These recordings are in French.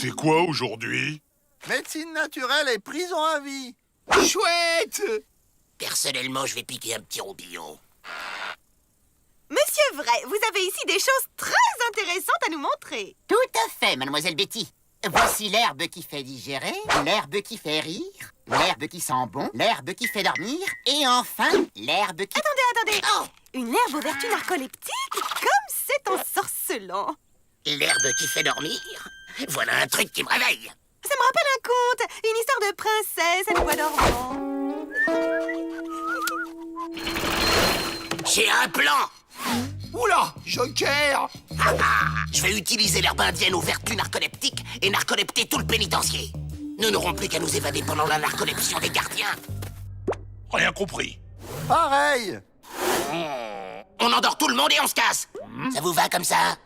C'est quoi aujourd'hui? Médecine naturelle et prison à vie. Chouette! Personnellement, je vais piquer un petit roupillon. Monsieur Vrai, vous avez ici des choses très intéressantes à nous montrer. Tout à fait, mademoiselle Betty. Voici l'herbe qui fait digérer, l'herbe qui fait rire, l'herbe qui sent bon, l'herbe qui fait dormir, et enfin, l'herbe qui... Attendez. Oh! Une herbe aux vertus narcoleptiques? Comme c'est ensorcelant. L'herbe qui fait dormir? Voilà un truc qui me réveille. Ça me rappelle un conte, une histoire de princesse à une bois dormant. J'ai un plan. Oula, Joker! Je vais utiliser l'herbe indienne aux vertus narcoleptiques et narcolepter tout le pénitencier. Nous n'aurons plus qu'à nous évader pendant la narcoleption des gardiens. Rien compris. Pareil. On endort tout le monde et on se casse. Ça vous va comme ça?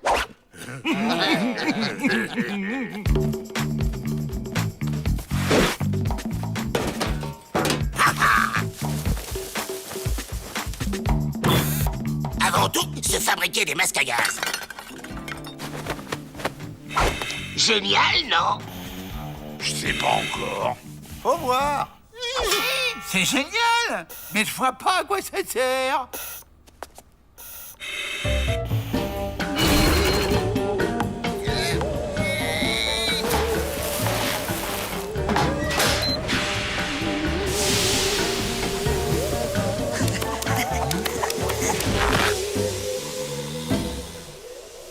Avant tout, se fabriquer des masques à gaz. Génial, non? Je sais pas encore. Faut voir. C'est génial! Mais je vois pas à quoi ça sert!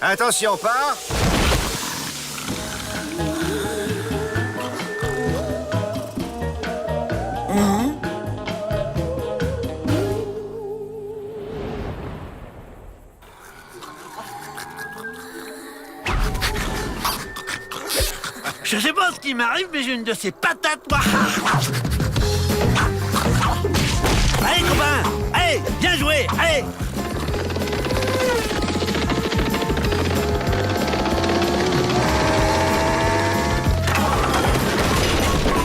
Attention, part. Je sais pas ce qui m'arrive, mais j'ai une de ces patates, moi. Allez, copain! Allez, bien joué! Allez!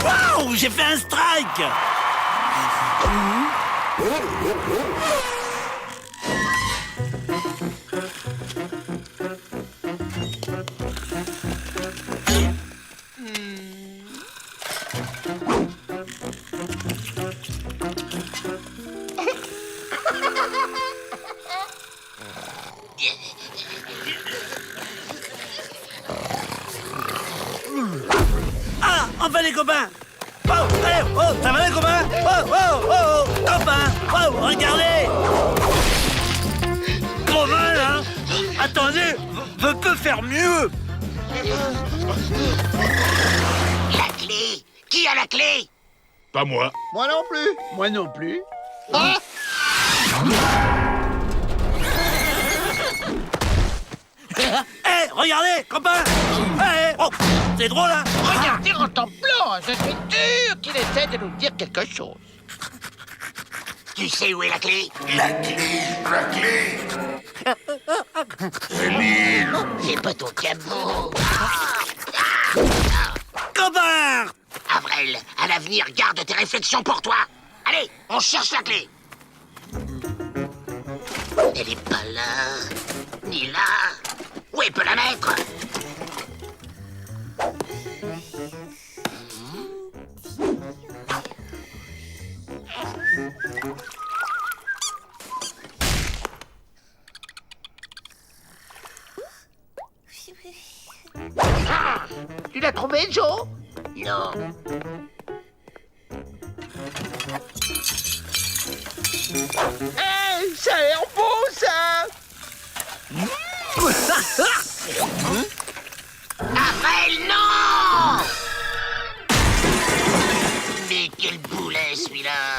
Waouh! J'ai fait un strike! Ah! Enfin les copains! Oh! Allez! Oh! Ça va les copains? Oh! Oh! Oh! Oh! Copains! Oh! Regardez! Trop mal, hein? Attendez! Je peux faire mieux! La clé? Qui a la clé? Pas moi. Moi non plus. Moi non plus. Hé! Regardez, copains! Hé! Oh! C'est drôle, hein? Regardez en temps blanc, je suis sûr qu'il essaie de nous dire quelque chose. Tu sais où est la clé? La clé. C'est pas ton cabot. Copains! Avril, à l'avenir, garde tes réflexions pour toi. Allez, on cherche la clé. Elle est pas là, ni là. Où elle peut la mettre? Ah, tu l'as trouvé, Joe? Non. Hey, ça a l'air beau, ça! Avril, non! Mais quel boulet, celui-là!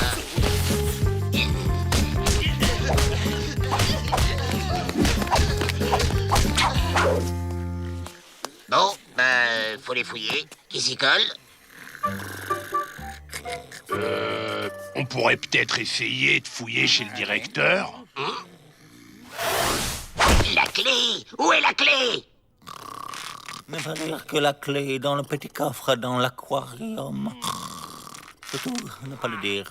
Bon, faut les fouiller. Qui s'y colle? On pourrait peut-être essayer de fouiller chez le directeur. La clé! Où est la clé? Ne pas dire que la clé est dans le petit coffre dans l'aquarium. C'est tout, ne pas le dire.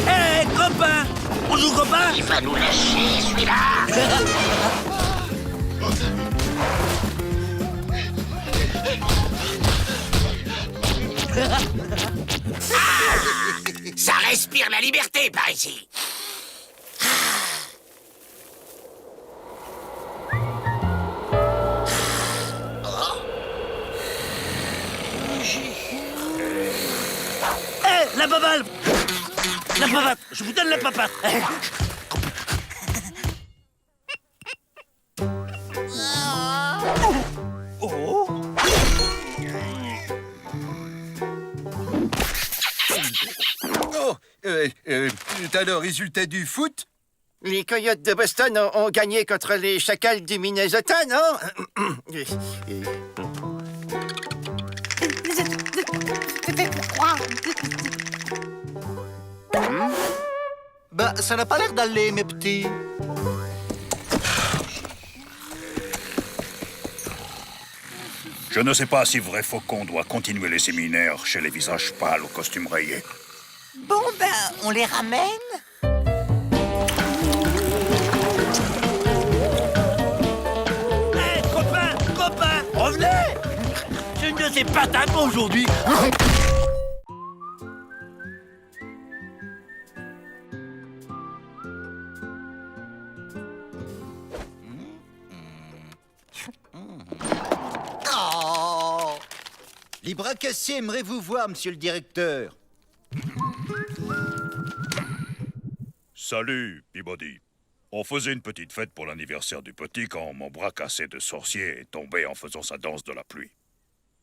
Hé, copain! On joue copain. Il va nous lâcher, celui-là. Ça respire la liberté par ici. Hé, la papate. La papate, je vous donne la papate. Oh. Oh, t'as le résultat du foot? Les Coyotes de Boston ont gagné contre les Chacals du Minnesota, non? Bah, ça n'a pas l'air d'aller, mes petits. Je ne sais pas si Vrai Faucon doit continuer les séminaires chez les visages pâles aux costumes rayés. Bon, ben, on les ramène. Hé, copain, revenez. J'ai une de ces patates aujourd'hui. Oh! Les bras cassés aimeraient vous voir, monsieur le directeur. Salut, Peabody. On faisait une petite fête pour l'anniversaire du petit quand mon bras cassé de sorcier est tombé en faisant sa danse de la pluie.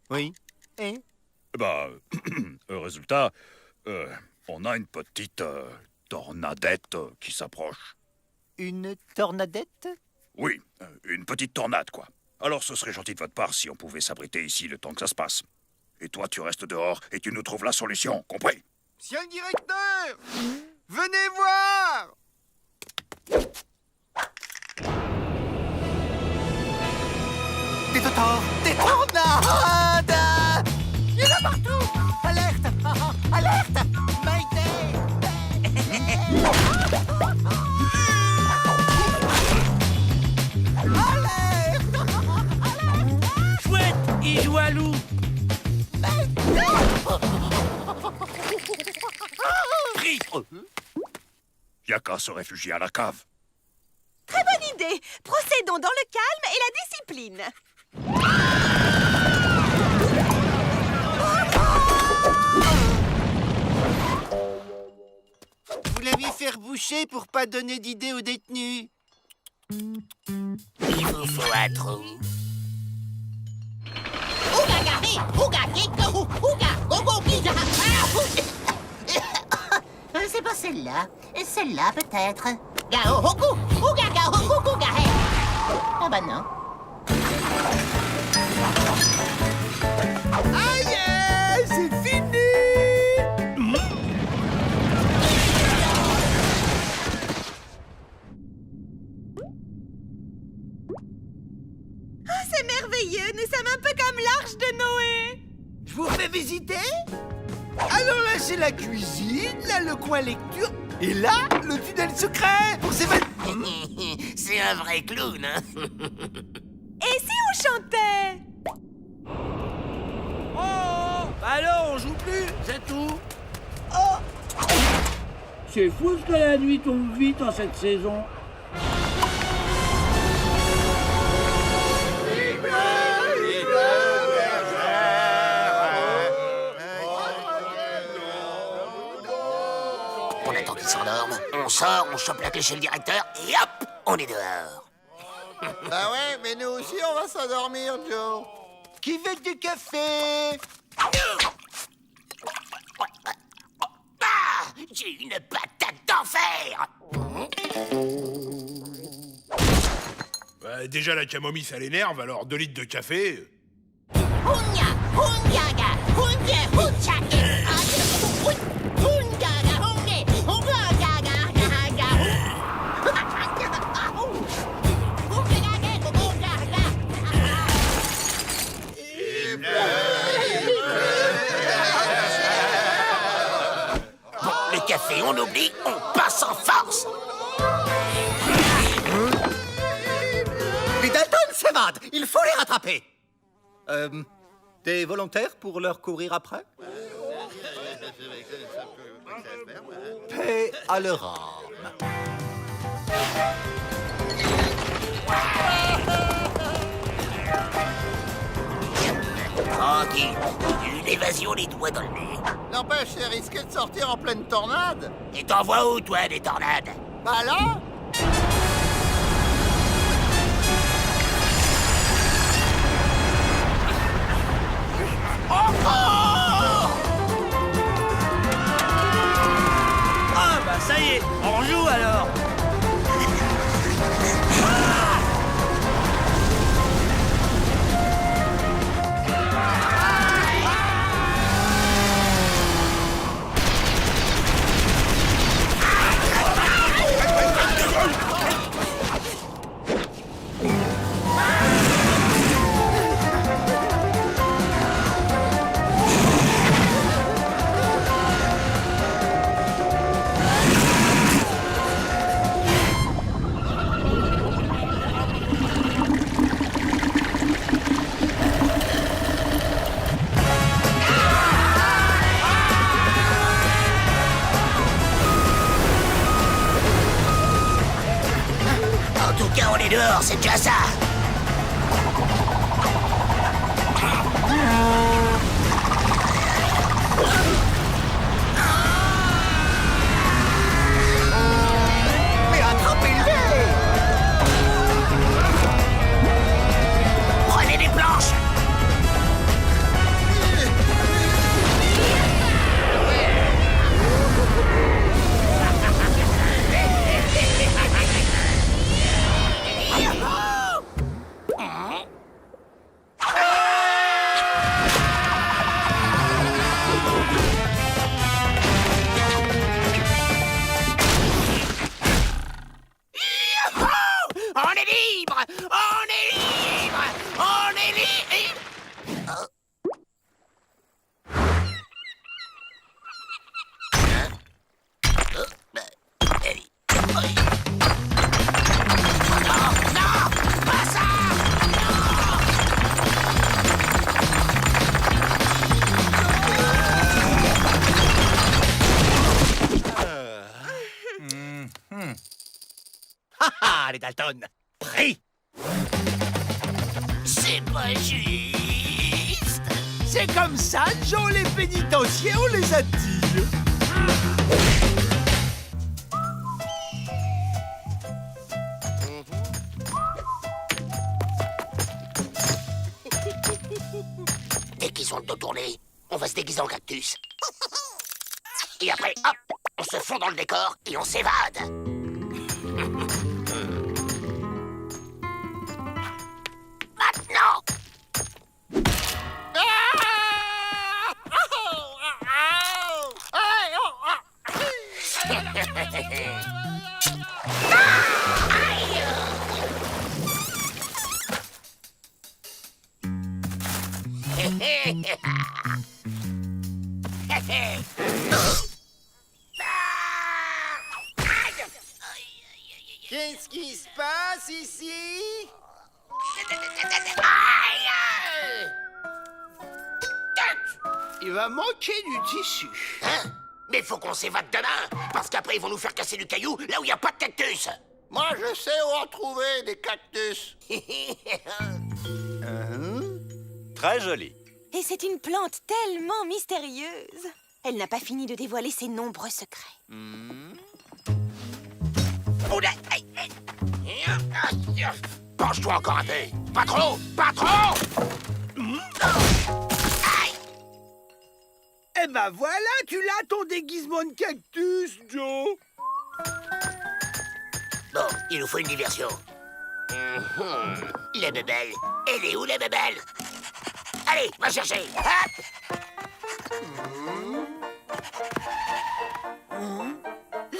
Oui. Et? Bah, résultat, on a une petite tornadette qui s'approche. Une tornadette? Oui, une petite tornade, quoi. Alors ce serait gentil de votre part si on pouvait s'abriter ici le temps que ça se passe. Et toi, tu restes dehors et tu nous trouves la solution, compris? Monsieur le directeur, venez voir. Des totors! Des tornades! Il y en a partout! Alerte! Alerte! Mayday! Chouette, il joue à loup. Pris. Y a qu'à se réfugier à la cave. Très bonne idée. Procédons dans le calme et la discipline. Vous l'avez fait reboucher pour pas donner d'idées aux détenus. Il vous faut un trou. C'est pas celle-là. Celle-là, peut-être. Ah bah non. Aïe, c'est fini. Oh, c'est merveilleux. Nous sommes un peu comme l'arche de Noé. Je vous fais visiter. Alors là, c'est la cuisine, là, le coin lecture, et là, le tunnel secret pour s'évader. C'est un vrai clown, hein. Et si on chantait? Oh, alors on joue plus, c'est tout. Oh. C'est fou ce que la nuit tombe vite en cette saison. On attend qu'il s'endorme, on sort, on chope la clé chez le directeur, et hop, on est dehors. Bah ouais, mais nous aussi on va s'endormir, Joe. Qui veut du café? Ah, j'ai une patate d'enfer. Bah, déjà la camomille ça l'énerve, alors 2 litres de café. Bon, le café on oublie, on passe en force. Les Dalton s'évadent. Il faut les rattraper. T'es volontaire pour leur courir après? Paix à leur âme. Tranquille, une évasion les doigts dans le nez. N'empêche, c'est risqué de sortir en pleine tornade. Et t'en vois où, toi, des tornades? Bah là. Ah bah ça y est, on joue alors. En tout cas, on est dehors, c'est déjà ça. Mais attrapez-les! Prenez des planches. On est libre! On est libre! On est libre! Non, non! Pas ça! Ah, les Dalton! Pris! C'est pas juste! C'est comme ça, Joe, les pénitenciers, on les attire. Dès qu'ils ont le dos tourné, on va se déguiser en cactus. Et après, hop, on se fond dans le décor et on s'évade. Maintenant! Qu'est-ce qui se passe ici? Il va manquer du tissu. Hein? Mais faut qu'on s'évade demain, parce qu'après ils vont nous faire casser du caillou là où il n'y a pas de cactus. Moi, je sais où en trouver des cactus. Très joli. Et c'est une plante tellement mystérieuse. Elle n'a pas fini de dévoiler ses nombreux secrets. Oula, aïe, aïe. Penche-toi encore un peu. Pas trop, pas trop. Aïe. Eh ben voilà, tu l'as ton déguisement de cactus, Joe. Bon, il nous faut une diversion. Les bébelles. Elle est où, les bébelles? Allez, va chercher. Hop.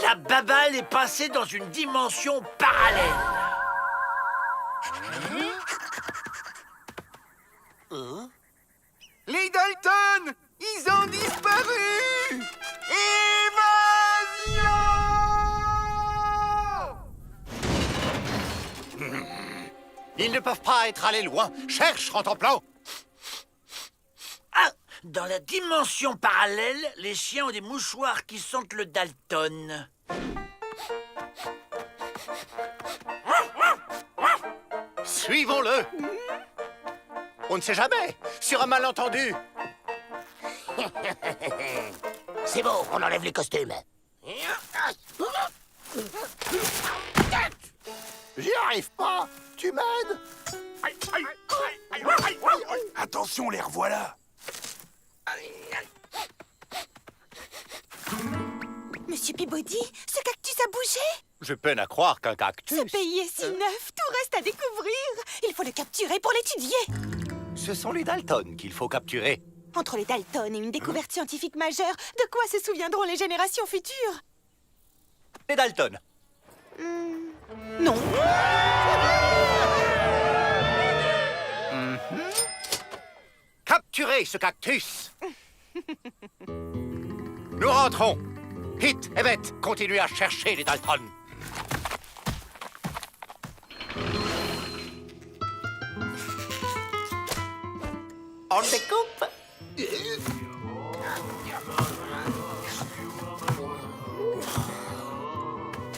La babale est passée dans une dimension parallèle. Les Dalton, ils ont disparu. Évasion! Ils ne peuvent pas être allés loin. Cherche, Rantanplan. Ah, dans la dimension parallèle, les chiens ont des mouchoirs qui sentent le Dalton. Suivons-le. On ne sait jamais. Sur un malentendu. C'est bon, on enlève les costumes. J'y arrive pas. Tu m'aides? Attention, les revoilà. Monsieur Peabody, ce cactus a bougé. Je peine à croire qu'un cactus... Ce pays est si neuf, tout reste à découvrir. Il faut le capturer pour l'étudier. Ce sont les Dalton qu'il faut capturer. Entre les Dalton et une découverte scientifique majeure, de quoi se souviendront les générations futures? Les Dalton. Non. Capturez ce cactus. Nous rentrons. Hit, Evet, continuez à chercher les Dalton. On découpe.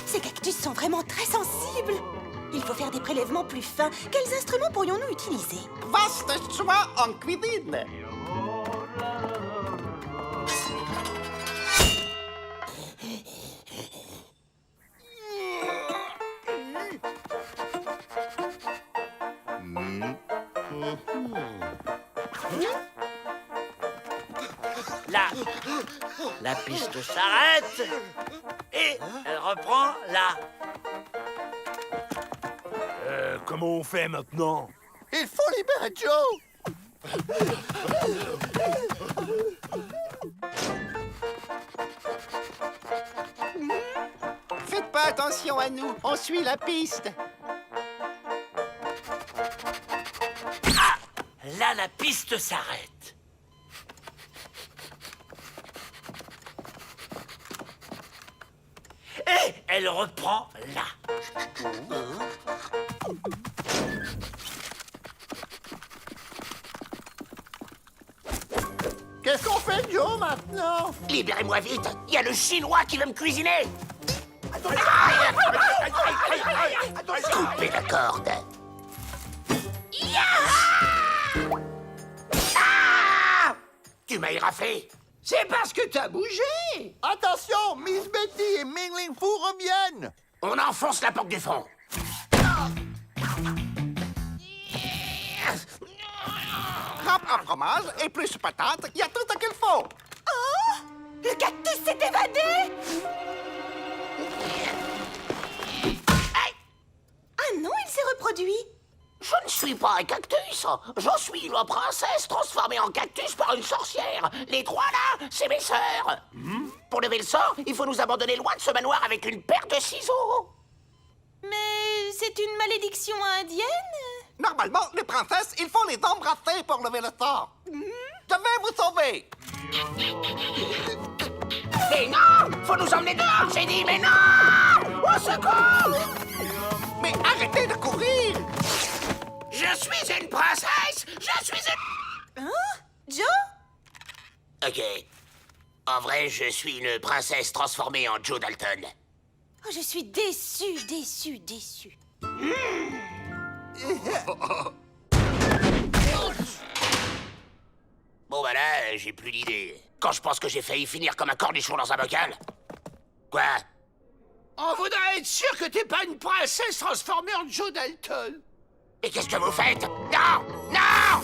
Ces cactus sont vraiment très sensibles. Il faut faire des prélèvements plus fins. Quels instruments pourrions-nous utiliser? Vaste choix en cuisine. Là, la piste s'arrête et elle reprend là. Comment on fait maintenant? Il faut libérer Joe. Faites pas attention à nous, on suit la piste. Ah, là, la piste s'arrête. Et elle reprend là. Qu'est-ce qu'on fait, Joe, maintenant? Libérez-moi vite. Il y a le Chinois qui veut me cuisiner. Coupez la corde. Ah! Tu m'as éraflé. C'est parce que t'as bougé. Attention, Miss Betty et Mingling Fu reviennent. On enfonce la porte du fond. Râpe à fromage et plus patates, il y a tout ce qu'il faut. Oh! Le cactus s'est évadé! Ah non, il s'est reproduit. Je ne suis pas un cactus. Je suis une princesse transformée en cactus par une sorcière. Les trois là, c'est mes sœurs. Pour lever le sort, il faut nous abandonner loin de ce manoir avec une paire de ciseaux. Mais c'est une malédiction indienne? Normalement, les princesses, il faut les embrasser pour lever le sort. Je vais vous sauver. Mais non! Faut nous emmener dehors, j'ai dit, mais non! Au secours! Mais arrêtez de courir. Je suis une princesse! Je suis une... Hein? Joe? Ok. En vrai, je suis une princesse transformée en Joe Dalton. Oh, je suis déçue, déçue, déçue. Bon bah là, j'ai plus d'idée. Quand je pense que j'ai failli finir comme un cornichon dans un bocal. Quoi? On voudrait être sûr que t'es pas une princesse transformée en Joe Dalton. Et qu'est-ce que vous faites? Non! Non!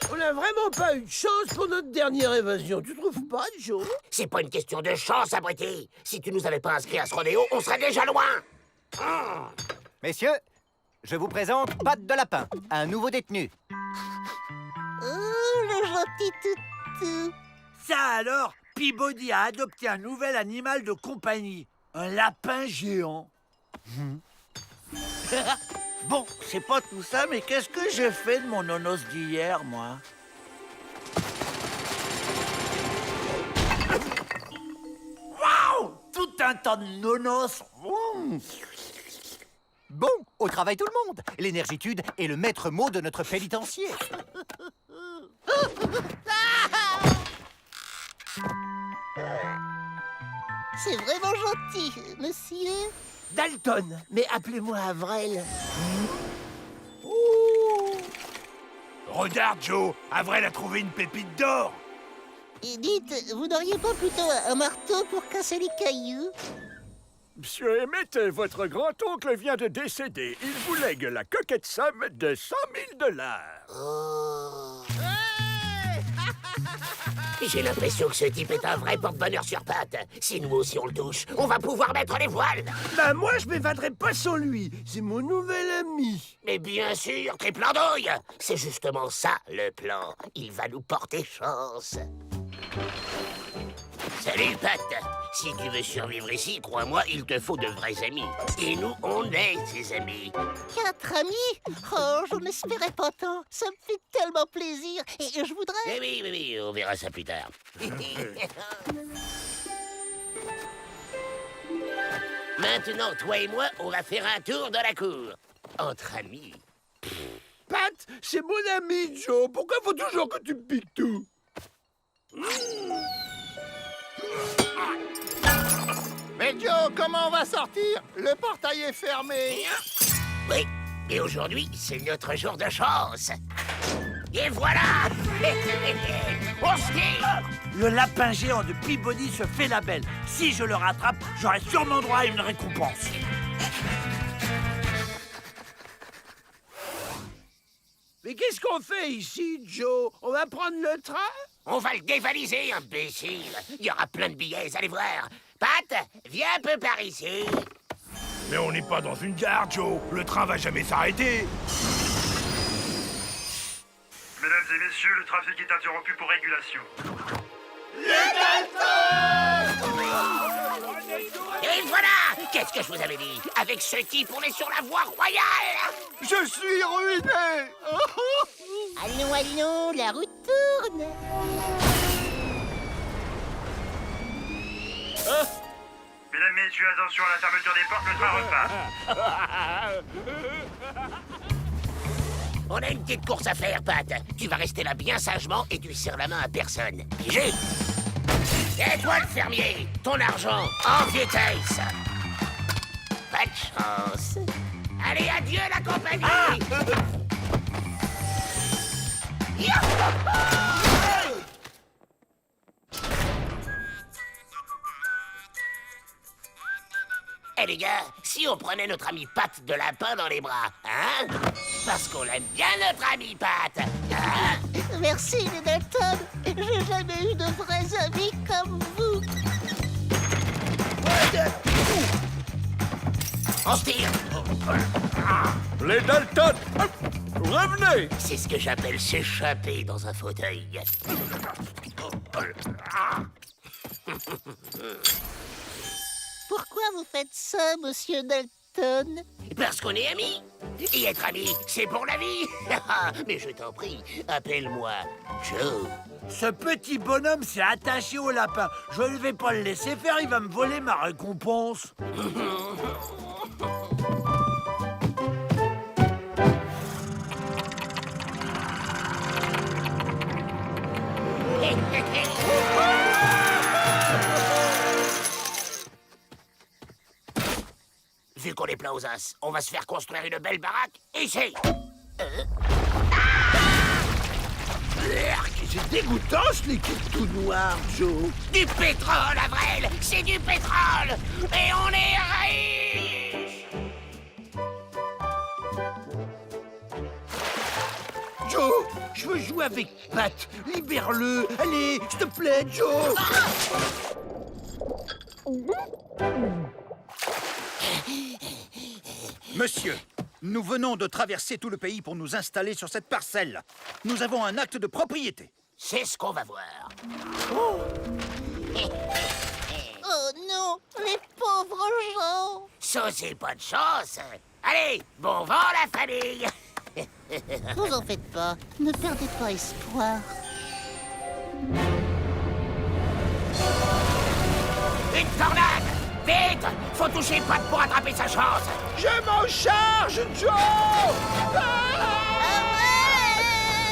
On a vraiment pas eu de chance pour notre dernière évasion, tu trouves pas, Joe? C'est pas une question de chance, abruti. Si tu nous avais pas inscrits à ce rodéo, on serait déjà loin. Messieurs, je vous présente Pat de Lapin, un nouveau détenu. Oh, le gentil toutou. Ça alors, Peabody a adopté un nouvel animal de compagnie, un lapin géant. Bon, c'est pas tout ça, mais qu'est-ce que j'ai fait de mon nonos d'hier, moi? un tas de nonos. Bon, au travail tout le monde. L'énergitude est le maître mot de notre pénitencier. C'est vraiment gentil, monsieur. Dalton, mais appelez-moi Avril. Regarde, Joe, Avril a trouvé une pépite d'or. Et dites, vous n'auriez pas plutôt un marteau pour casser les cailloux? Monsieur Emmett, votre grand-oncle vient de décéder. Il vous lègue la coquette somme de 100 000 $. J'ai l'impression que ce type est un vrai porte-bonheur sur pattes. Si nous aussi on le touche, on va pouvoir mettre les voiles. Ben moi, je m'évaderai pas sans lui. C'est mon nouvel ami. Mais bien sûr, triple andouille. C'est justement ça, le plan. Il va nous porter chance. Salut, Pat. Si tu veux survivre ici, crois-moi, il te faut de vrais amis. Et nous, on est ses amis. 4 amis? Oh, je n'espérais pas tant. Ça me fait tellement plaisir. Et je voudrais... Eh oui, on verra ça plus tard. Maintenant, toi et moi, on va faire un tour de la cour. Entre amis. Pat, c'est mon ami, Joe. Pourquoi faut toujours que tu me piques tout? Mais Joe, comment on va sortir? Le portail est fermé. Oui, et aujourd'hui, c'est notre jour de chance. Et voilà. On se tire. Le lapin géant de Peabody se fait la belle. Si je le rattrape, j'aurai sûrement droit à une récompense. Mais qu'est-ce qu'on fait ici, Joe? On va prendre le train? On va le dévaliser, imbécile. Il y aura plein de billets, allez voir. Pat, viens un peu par ici. Mais on n'est pas dans une gare, Joe. Le train va jamais s'arrêter. Mesdames et messieurs, le trafic est interrompu pour régulation. Et voilà. Qu'est-ce que je vous avais dit? Avec ce type, on est sur la voie royale. Je suis ruiné. Allons, la route tourne. Mesdames, messieurs, attention à la fermeture des portes, le train repart. On a une petite course à faire, Pat. Tu vas rester là bien sagement et tu serres la main à personne. Pigé? Et toi, le fermier, ton argent en vitesse. Pas de chance. Allez, adieu la compagnie. Eh les gars, si on prenait notre ami Pat de lapin dans les bras, hein? Parce qu'on aime bien notre ami Pat, hein? Merci, les Dalton. J'ai jamais eu de vrais amis comme vous. On se tire. Les Dalton, revenez. C'est ce que j'appelle s'échapper dans un fauteuil. Pourquoi vous faites ça, monsieur Dalton? Parce qu'on est amis. Et être ami, c'est pour la vie. Mais je t'en prie, appelle-moi Joe. Ce petit bonhomme s'est attaché au lapin. Je ne vais pas le laisser faire, il va me voler ma récompense. Vu qu'on est plein aux as, on va se faire construire une belle baraque ici. C'est dégoûtant, ce liquide tout noir, Joe. Du pétrole, Avril. C'est du pétrole. Et on est riche. Joe, je veux jouer avec Pat. Libère-le. Allez, s'il te plaît, Joe. Monsieur, nous venons de traverser tout le pays pour nous installer sur cette parcelle. Nous avons un acte de propriété. C'est ce qu'on va voir. Oh non, les pauvres gens. Ça, c'est pas de chance. Allez, bon vent, la famille. Vous en faites pas. Ne perdez pas espoir. Une tornade. Vite! Faut toucher Pat pour attraper sa chance! Je m'en charge, Joe.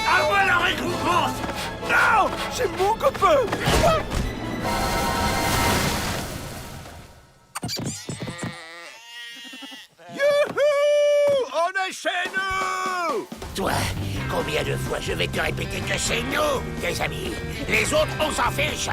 À moi la récompense. Non, c'est mon copain. Youhou! On est chez nous. Toi, combien de fois je vais te répéter que c'est nous, tes amis? Les autres, on s'en fiche!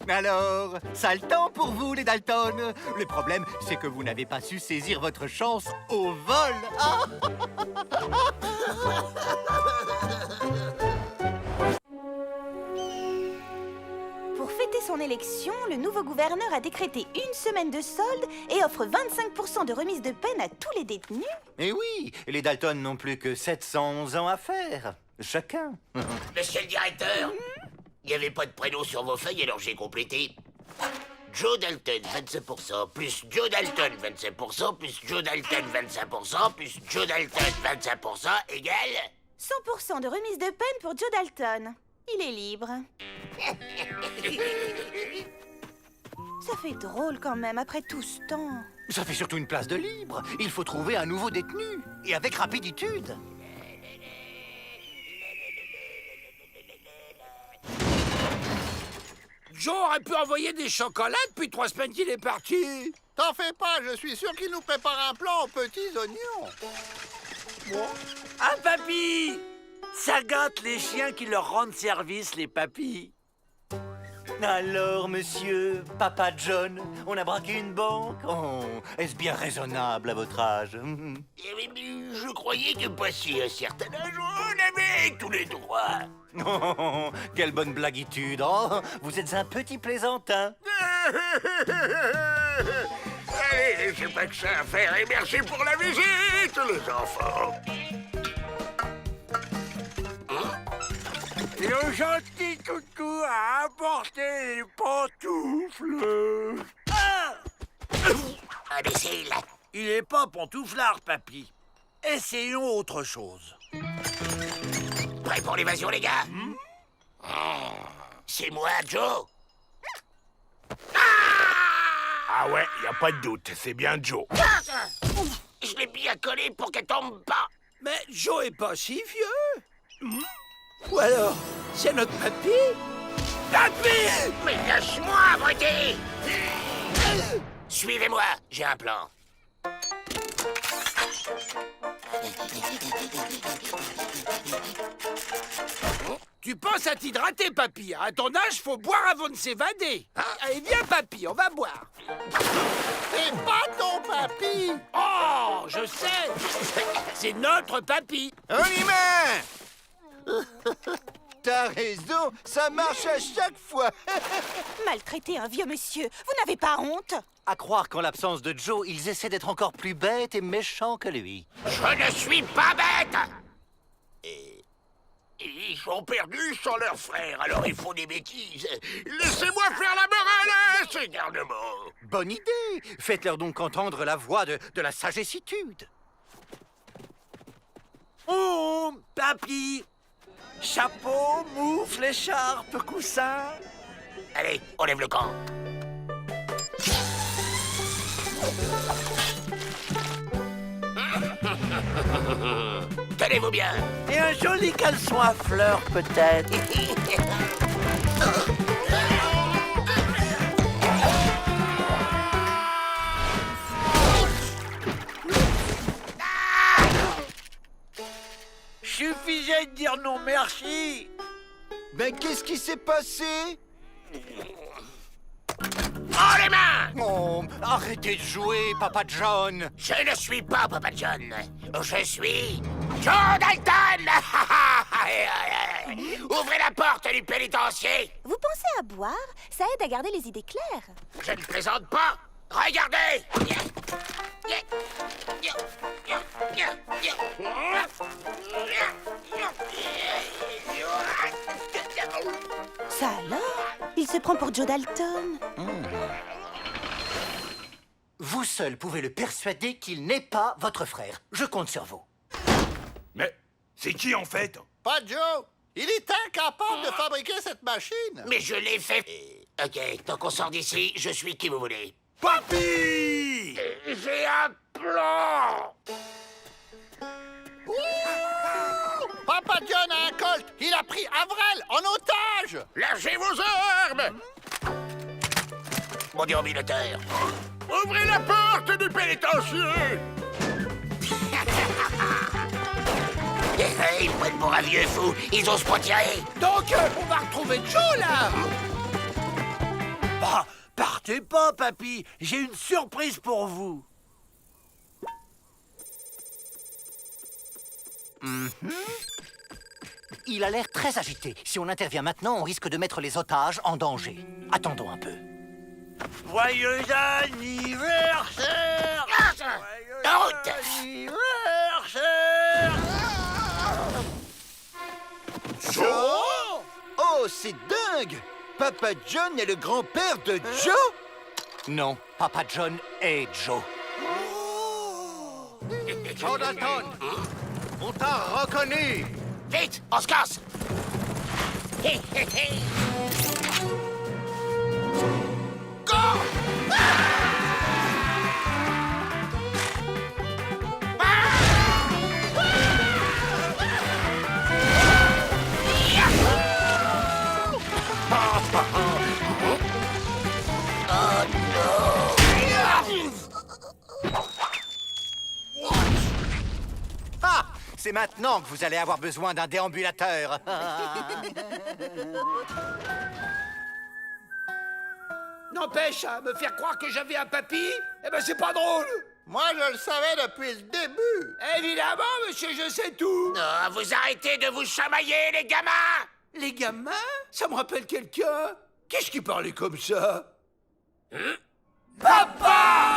Alors, sale temps pour vous, les Dalton. Le problème, c'est que vous n'avez pas su saisir votre chance au vol. Ah. Pour fêter son élection, le nouveau gouverneur a décrété une semaine de solde et offre 25% de remise de peine à tous les détenus. Et oui, les Dalton n'ont plus que 711 ans à faire. Chacun. Monsieur le directeur, il n'y avait pas de prénom sur vos feuilles, alors j'ai complété. Joe Dalton, 25%, plus Joe Dalton, 25%, plus Joe Dalton, 25%, plus Joe Dalton, 25%, égale... 100% de remise de peine pour Joe Dalton. Il est libre. Ça fait drôle quand même, après tout ce temps. Ça fait surtout une place de libre. Il faut trouver un nouveau détenu. Et avec rapiditude. Joe aurait pu envoyer des chocolats depuis 3 semaines qu'il est parti. T'en fais pas, je suis sûr qu'il nous prépare un plan aux petits oignons. Ah, papy! Ça gâte les chiens qui leur rendent service, les papys. Alors, monsieur, Papa John, on a braqué une banque? Oh, est-ce bien raisonnable à votre âge? Je croyais que passé un certain âge, on avait tous les droits. Oh, quelle bonne blaguitude! Oh, vous êtes un petit plaisantin. Allez, j'ai pas que ça à faire et merci pour la visite, les enfants. Le gentil toutou a apporté les pantoufles. Ah! Imbécile! Il est pas pantouflard, papy. Essayons autre chose. Prêt pour l'évasion, les gars? C'est moi, Joe. Ah ouais, y a pas de doute, c'est bien Joe. Je l'ai bien collé pour qu'elle tombe pas. Mais Joe est pas si vieux. Ou alors, c'est notre papy? Papy! Mais lâche-moi, abruti! Suivez-moi, j'ai un plan. Tu penses à t'hydrater, papy. À ton âge, faut boire avant de s'évader. Allez, viens, papy, on va boire. C'est pas ton papy. Oh, je sais. C'est notre papy. On y met! T'as raison, ça marche à chaque fois. Maltraiter un vieux monsieur, vous n'avez pas honte? À croire qu'en l'absence de Joe, ils essaient d'être encore plus bêtes et méchants que lui. Je ne suis pas bête! Ils sont perdus sans leur frère, alors ils font des bêtises. Laissez-moi faire la morale, ces garnements. Bonne idée! Faites-leur donc entendre la voix de la sagessitude. Oh, papy! Chapeau, moufle, écharpe, coussin. Allez, on lève le camp. Tenez-vous bien. Et un joli caleçon à fleurs, peut-être. Suffisait de dire non merci. Mais qu'est-ce qui s'est passé? Oh, les mains! Oh, arrêtez de jouer, Papa John. Je ne suis pas Papa John. Je suis Joe Dalton. Ouvrez la porte du pénitencier. Vous pensez à boire? Ça aide à garder les idées claires. Je ne plaisante pas. Regardez. Ça alors? Il se prend pour Joe Dalton. Vous seul pouvez le persuader qu'il n'est pas votre frère. Je compte sur vous. Mais c'est qui en fait? Pas Joe. Il est incapable de fabriquer cette machine. Mais je l'ai fait. Ok, tant qu'on sort d'ici, je suis qui vous voulez. Papy! J'ai un plan. Ouh! Papa John a un colt. Il a pris Avril en otage. Lâchez vos armes. Mon déambulateur. Ouvrez la porte du pénitencier! Ils prennent pour un vieux fou. Ils osent pas tirer. Donc, on va retrouver Joe, là. Bah, partez pas, papy. J'ai une surprise pour vous. Il a l'air très agité. Si on intervient maintenant, on risque de mettre les otages en danger. Attendons un peu. Joyeux anniversaire! En route! Anniversaire! Joe? Oh, c'est dingue! Papa John est le grand-père de Joe? Non, Papa John est Joe. Jonathan, on t'a reconnu! Vite, on se casse. Hé, hé, hé. Ah! C'est maintenant que vous allez avoir besoin d'un déambulateur. N'empêche, à me faire croire que j'avais un papy, eh ben c'est pas drôle. Moi, je le savais depuis le début. Évidemment, monsieur, je sais tout. Non, vous arrêtez de vous chamailler, les gamins. Les gamins? Ça me rappelle quelqu'un. Qu'est-ce qui parlait comme ça? Papa!